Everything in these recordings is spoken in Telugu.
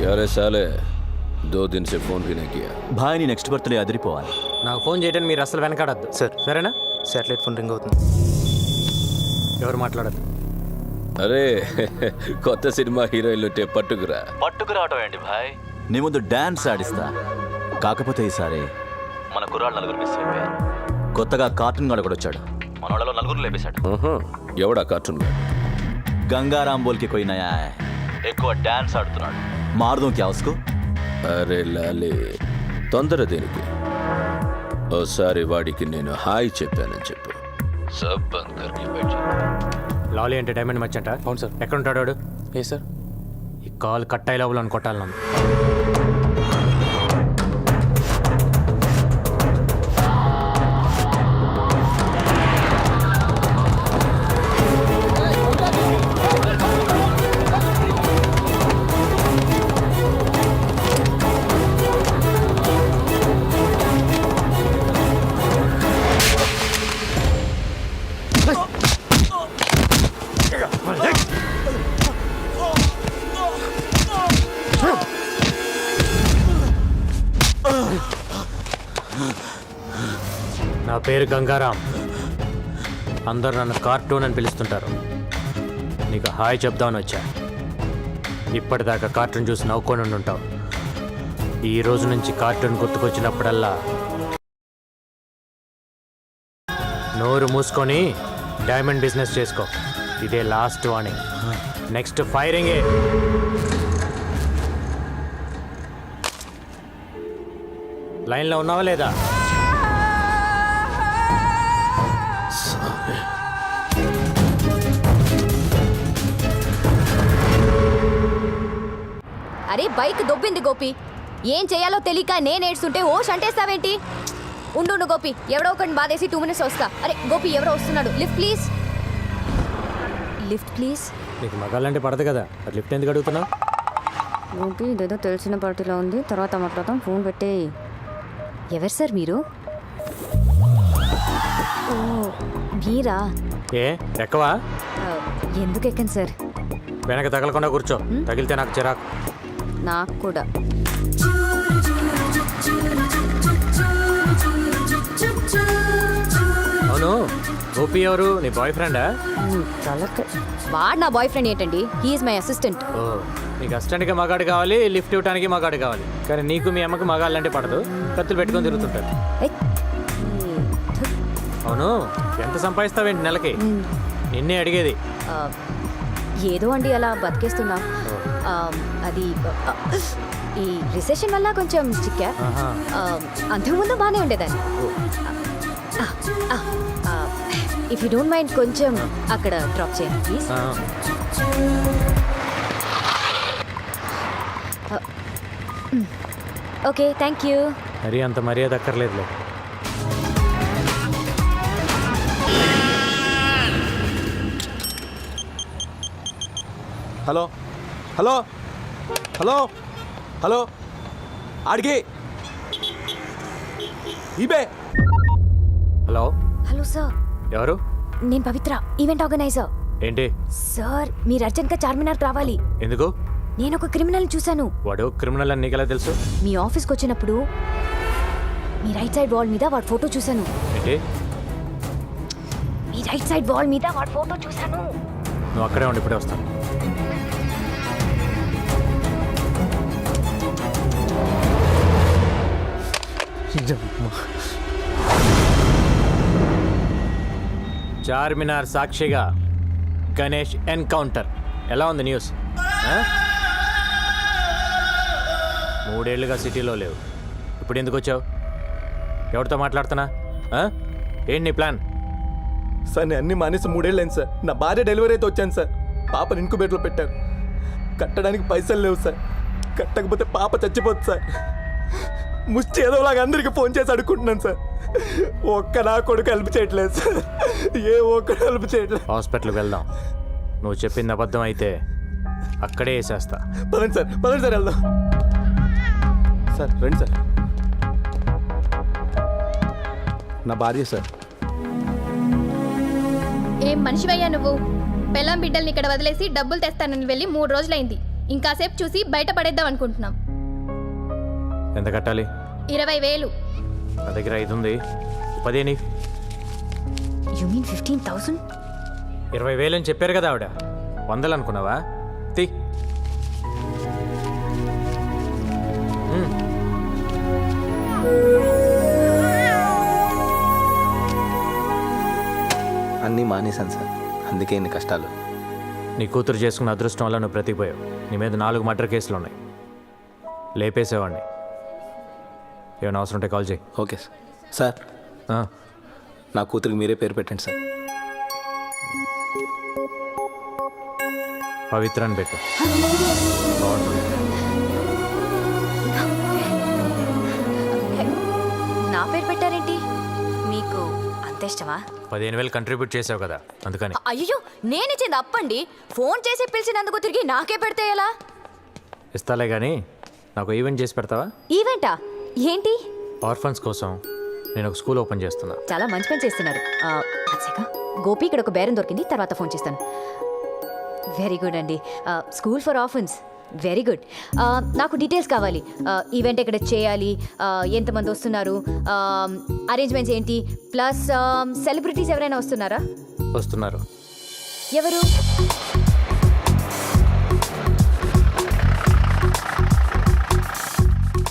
यार साले 2 दिन से फोन भी नहीं किया। భాయ్ నీ నెక్స్ట్ బర్త్డే అదిరిపోవాలి. నాకు ఫోన్ చేయడానికి మీరు అసలు వెనకాడద్దు సార్. సరేనా? శాటిలైట్ ఫోన్ రింగ్ అవుతుంది. ఎవరు మాట్లాడద్దు. అరే కొత్త సినిమా హీరోయిన్లు పట్టుకురా. పట్టుకురావటం ఏంటి భాయ్? నీ ముందు డాన్స్ ఆడిస్తా. కాకపోతే ఈసారి మన కుర్రాళ్ళు 4 మిస్ అయిపోయారు. కొత్తగా కార్టూన్ గాడు కూడా వచ్చాడు. మన వాళ్ళలో 4 లేపేశాడు. ఎవడా కార్టూన్ గంగారాం బోల్కి కోయి నయా హై. ఎక్కువ డాన్స్ ఆడుతున్నాడు. మారుదాం క్యా ఉస్కో? అరే లాలే తొందర దేనికి? ఓసారి వాడికి నేను హాయ్ చెప్పానని చెప్పు. సబ్ బంద్ కర్కే బైఠ జా. లాలీ అంటే డైమండ్ మర్చెంటా? అవును సార్. ఎక్కడ ఉంటాడు వాడు? ఏ సార్? ఈ కాల్ కట్ అయ్యే లోపల కొట్టాలి నన్ను. నా పేరు గంగారాం. అందరూ నన్ను కార్టూన్ అని పిలుస్తుంటారు. నీకు హాయ్ చెప్దామని వచ్చా. ఇప్పటిదాకా కార్టూన్ చూసి నవ్వుకొని ఉంటావు. ఈ రోజు నుంచి కార్టూన్ గుర్తుకొచ్చినప్పుడల్లా నోరు మూసుకొని డైమండ్ బిజినెస్ చేసుకో. ఇదే లాస్ట్ వార్నింగ్. నెక్స్ట్ ఫైరింగే. లైన్లో ఉన్నావా లేదా? అరే బైక్ దొబ్బింది గోపి. ఏం చేయాలో తెలియక నేను ఏడ్చుంటే ఓష్ అంటేస్తావేంటి? ఉండు గోపి, ఎవడో ఒకటి బాధేసి 2 మినిట్స్ వస్తా. అరే గోపి, ఎవరో వస్తున్నాడు. Lift please. Lift please. నీకు మగాళ్ళంటే పడదు కదా, అది లిఫ్ట్ ఎందుకు అడుగుతున్నావు? గోపి, ఇదేదో తెలిసిన పార్టీలో ఉంది. తర్వాత మాట్లాడతాం. ఫోన్ పెట్టే. ఎవరు సార్ మీరు? ఓ మీరా? ఏ ఎక్కవా? ఎందుకు ఎక్కండి సార్? వెనక తగలకుండా కూర్చో. తగిలితే నాకు చిరాకు. నాకు కూడా. అవును, గోపి ఎవరు? నీ బాయ్ ఫ్రెండా? వాడు నా బాయ్ ఫ్రెండ్ ఏంటండి? He is my assistant. ఓ, నీకు అసిస్టెంట్కి మగాడు కావాలి, లిఫ్ట్ ఇవ్వడానికి మగాడు కావాలి. కానీ నీకు మీ అమ్మకి మగాళ్ళంటే పడదు. కత్తులు పెట్టుకొని తిరుగుతుంటారు. అవును, ఎంత సంపాదిస్తావేంటి నెలకి? నిన్నే అడిగేది. ఏదో అండి అలా బతికేస్తున్నా. అది ఈ రిసెషన్ వల్ల కొంచెం చిక్కా. అంతకుముందు బాగానే ఉండేదాన్ని. ఇఫ్ యూ డోంట్ మైండ్ కొంచెం అక్కడ డ్రాప్ చేయండి ప్లీజ్. Okay, thank you. మరి అంత మర్యాద అక్కర్లేదులే. హలో హలో హలో హలో ఆడికి ఈబే. Hello hello sir. ఎవరు? నేను పవిత్ర, ఈవెంట్ ఆర్గనైజర్. ఏంటి సార్, మీరు అర్జెంట్గా చార్మినార్కి రావాలి. ఎందుకు? నేను ఒక క్రిమినల్ చూశాను. వాడు క్రిమినల్ అని నీకెలా తెలుసు? మీ ఆఫీస్కి వచ్చినప్పుడు మీ రైట్ సైడ్ వాల్ మీద వాడి ఫోటో చూశాను. ఏంటి? మీ రైట్ సైడ్ వాల్ మీద వాడి ఫోటో చూశాను. నువ్వు అక్కడే ఉండి ఇప్పుడే వస్తాను. చార్మినార్ సాక్షిగా గణేష్ ఎన్కౌంటర్. ఎలా ఉంది న్యూస్? 3 ఏళ్లుగా సిటీలో లేవు. ఇప్పుడు ఎందుకు వచ్చావు? ఎవరితో మాట్లాడుతున్నా? ఏంటి నీ ప్లాన్? సార్, నేను అన్ని మానేసి 3 ఏళ్ళు అయింది సార్. నా భార్య డెలివరీ అయితే వచ్చాను సార్. పాపను ఇంకుబేట్లో పెట్టారు. కట్టడానికి పైసలు లేవు సార్. కట్టకపోతే పాప చచ్చిపోతుంది సార్. ముష్టి ఏదోలాగా అందరికి ఫోన్ చేసి అడుక్కుంటున్నాను సార్. ఒక్క నా కొడుకు హెల్ప్ చేయట్లేదు సార్. ఒక్కడు హెల్ప్ చేయట్లేదు. హాస్పిటల్కి వెళ్దాం. నువ్వు చెప్పింది అబద్ధం అయితే అక్కడే వేసేస్తా. పదండి సార్ వెళ్దాం. సార్ రండి సార్. నా భార్య సార్. ఏం మనిషివయ్యా నువ్వు? పెళ్ళాం బిడ్డల్ని ఇక్కడ వదిలేసి డబ్బులు తెస్తానని వెళ్ళి 3 రోజులైంది. ఇంకాసేపు చూసి బయట పడేద్దాం అనుకుంటున్నాం. ఎంత కట్టాలి? 20,000. నా దగ్గర 5 ఉంది. 10 నీ. You mean 15,000? 20,000 అని చెప్పారు కదా ఆవిడ. 100 అనుకున్నావా? తీ. అన్నీ మానేశాను సార్, అందుకే ఇన్ని కష్టాలు. నీ కూతురు చేసుకున్న అదృష్టం వల్ల నువ్వు బ్రతికిపోయావు. నీ మీద 4 మర్డర్ కేసులు ఉన్నాయి. లేపేసేవాడిని. ఏమైనా అవసరం ఉంటే కాల్ చేయి. Okay sir. సార్, ఆ, నా కూతురికి మీరే పేరు పెట్టండి సార్. పవిత్ర అని పెట్టు. నా పేరు పెట్టారేంటి? మీకు అంత ఇష్టమా? 15,000 కంట్రిబ్యూట్ చేసావు కదా, అందుకని. అయ్యో, నేనిచ్చింది అప్పండి. ఫోన్ చేసి పిలిచినందుకు తిరిగి నాకే పెడితే ఎలా? ఇస్తాలే కానీ నాకు ఈవెంట్ చేసి పెడతావా? ఈవెంటా? ఏంటి? ఆర్ఫన్స్ కోసం నేను ఒక స్కూల్ ఓపెన్ చేస్తున్నా. చాలా మంచి పని చేస్తున్నారు. గోపి, ఇక్కడ ఒక బేరం దొరికింది, తర్వాత ఫోన్ చేస్తాను. వెరీ గుడ్ అండి. School for orphans, very good. నాకు డీటెయిల్స్ కావాలి. ఈవెంట్ ఎక్కడ చేయాలి, ఎంతమంది వస్తున్నారు, అరేంజ్మెంట్స్ ఏంటి, ప్లస్ సెలబ్రిటీస్ ఎవరైనా వస్తున్నారా? వస్తున్నారు. ఎవరు?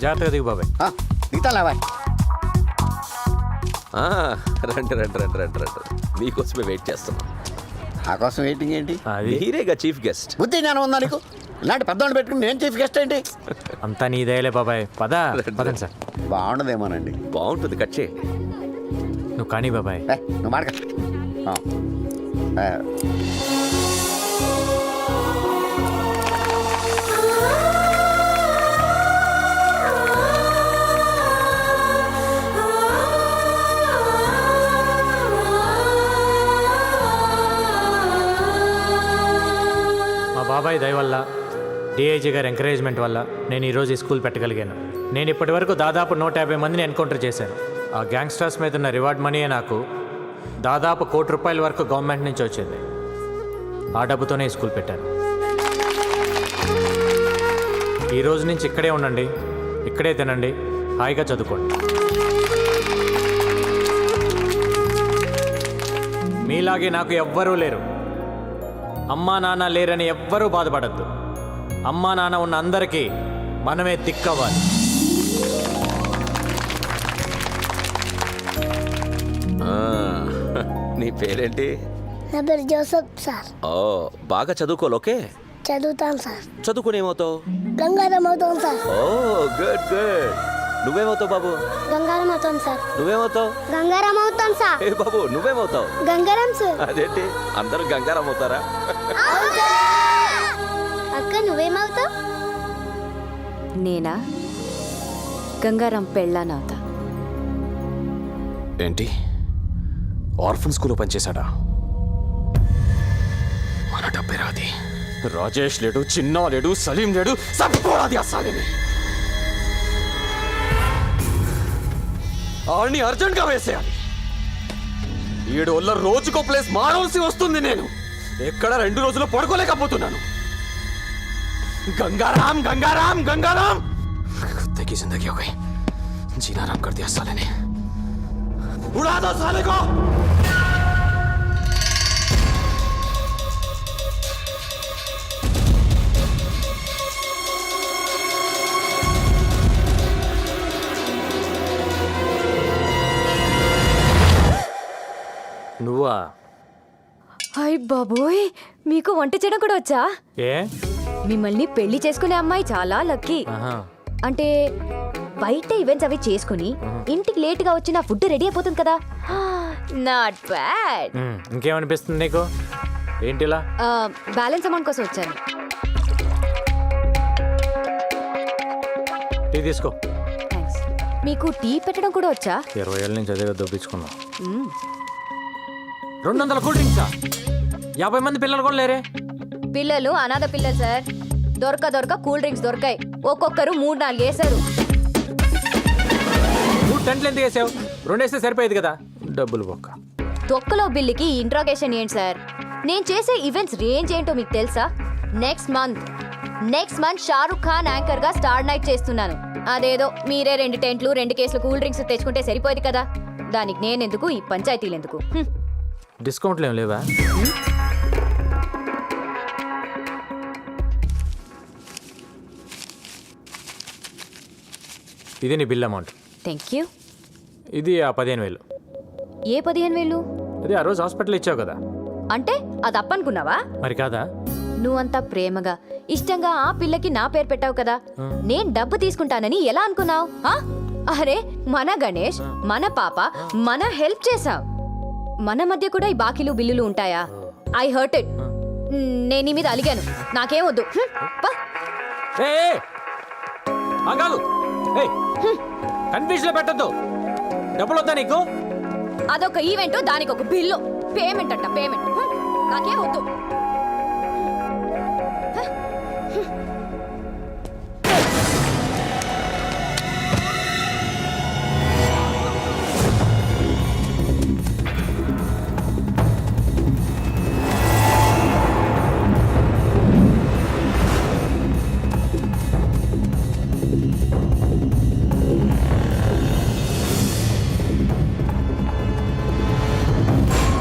జాగ్రత్తగా దిగు బాబాయ్. ఆ, రండి రండి రండి రండి రండి, మీకోసమే వెయిట్ చేస్తున్నాం. నా కోసం వెయిటింగ్ ఏంటి? అది మీరేగా చీఫ్ గెస్ట్. బుద్ధి జ్ఞానం ఉందా నీకు? ఇలాంటి పెద్దవాళ్ళు పెట్టుకుని నేను చీఫ్ గెస్ట్ ఏంటి? అంతా నీదేలే బాబాయ్. పదండి సార్. బాగుండదేమోనండి. బాగుంటుంది, కట్ చేయి. నువ్వు కానీ బాబాయ్. నువ్వు మాడక. మా బాబాయ్ దయ వల్ల, డిఐజీ గారి ఎంకరేజ్మెంట్ వల్ల నేను ఈరోజు ఈ స్కూల్ పెట్టగలిగాను. నేను ఇప్పటి వరకు దాదాపు 150 మందిని ఎన్కౌంటర్ చేశాను. ఆ గ్యాంగ్స్టర్స్ మీద ఉన్న రివార్డ్ మనీయే నాకు దాదాపు ₹1 కోటి వరకు గవర్నమెంట్ నుంచి వచ్చింది. ఆ డబ్బుతోనే ఈ స్కూల్ పెట్టాను. ఈ రోజు నుంచి ఇక్కడే ఉండండి, ఇక్కడే తినండి, హాయిగా చదువుకోండి. మీలాగే నాకు ఎవ్వరూ లేరు. అమ్మా నాన్న లేరని ఎవ్వరూ బాధపడద్దు. అమ్మా నాన్న ఉన్న అందరికీ మనమే దిక్కవ్వాలి. ఆ, నీ పేరేంటి? నా పేరు జోసఫ్ సార్. ఓ, బాగా చదువుకోవాలి. ఓకే, చదువుతాను సార్. చదువుకుని ఏమవుతావు? గంగారం అవుతాను సార్. ఓ, గుడ్ గుడ్. నువ్వేమవుతావు బాబు? గంగారం అవుతాను సార్. నువ్వేమవుతావు? గంగారం అవుతాను సార్. ఏ బాబు, నువ్వేమవుతావు? గంగారం సార్. అదేంటి, అందరూ గంగారం అవుతారా? అక్క నువ్వేమవుతావు? నేనా? గంగారాం పెళ్ళానవుతా. ఏంటి, ఆర్ఫన్ స్కూల్లో పనిచేశాడా? మన డబ్బే రాది. రాజేష్ లేడు, చిన్నా లేడు, సలీం లేడు, సరిపోరాది అస్సాలిని. ఆడిని అర్జెంట్గా వేసేయాలి. 7 వల్ల రోజుకో ప్లేస్ మారవలసి వస్తుంది. నేను ఎక్కడ 2 రోజులు పడుకోలేకపోతున్నాను. गंगाराम गंगाराम गंगाराम कुत्ते की जिंदगी हो गई. जीना आराम कर दिया साले ने. उड़ा दो साले को. నువ్వా? హాయ్ బాబోయ్, మీకు వంట చేయడం కూడా వచ్చా? ఏ? మిమ్మల్ని పెళ్లి చేసుకునే అమ్మాయి చాలా లక్కీ. ఆహా. అంటే బయట ఈవెంట్స్ అవి చేసుకుని ఇంటికి లేట్గా వచ్చిన ఫుడ్ రెడీ అయిపోతుంది కదా. Not bad. ఇంకేమనిపిస్తుంది నీకు? ఏంటిలా? బ్యాలెన్స్ అమౌంట్ కోసం వచ్చాను. టీ తీసుకో. థ్యాంక్స్. మీకు టీ పెట్టడం కూడా వచ్చా? 20 ఏళ్ళ నుంచి అదే దొప్పించుకున్నాం. 200 కూల్ డ్రింక్సా? 50 మంది పిల్లలు కూడా లేరే. పిల్లలు అనాథ పిల్లలు సార్. దొరక కూల్ డ్రింక్స్ దొరకాయి. ఒక్కొక్కరు 3-4 వేశారు. నువ్వు టెంట్లు ఎందుకు వేసావు? 2 వేస్తే సరిపోయేది కదా. డబ్బులు బొక్క. తొక్కలో బిల్లుకి ఇంట్రాగేషన్ ఏంటి సార్? నేను చేసే ఈవెంట్స్ రేంజ్ ఏంటో మీకు తెలుసా? Next month next month Shahrukh Khan anchor గా స్టార్ నైట్ చేస్తున్నాను. అదేదో మీరే 2 టెంట్లు 2 కేసులు కూల్ డ్రింక్స్ తెచ్చుకుంటే సరిపోయేది కదా. దానికి నేనెందుకు, ఈ పంచాయతీలు ఎందుకు? డిస్కౌంట్లు ఏం లేవా? ఇది నీ బిల్ అమౌంట్. Thank you. ఇది ఆ 15,000. ఏ 15,000? అది ఆ రోజు హాస్పిటల్ ఇచ్చావు కదా. అంటే అది అప్పనుకున్నావా? మరి కాదా? నువ్వంతా ప్రేమగా ఇష్టంగా ఆ పిల్లకి నా పేరు పెట్టావు కదా. నేను డబ్బు తీసుకుంటానని ఎలా అనుకున్నావు? అరే మన గణేష్, మన పాప, మన హెల్ప్ చేసావు. మన మధ్య కూడా ఈ బాకీలు బిల్లులు ఉంటాయా? I hurt it. నేను నీ మీద అలిగాను. నాకేం వద్దు. కన్ఫ్యూజన్ పెట్టద్దు. డబ్బులు వద్దా నీకు? అదొక ఈవెంట్, దానికి ఒక బిల్లు. పేమెంట్ అంట పేమెంట్. నాకేం వద్దు.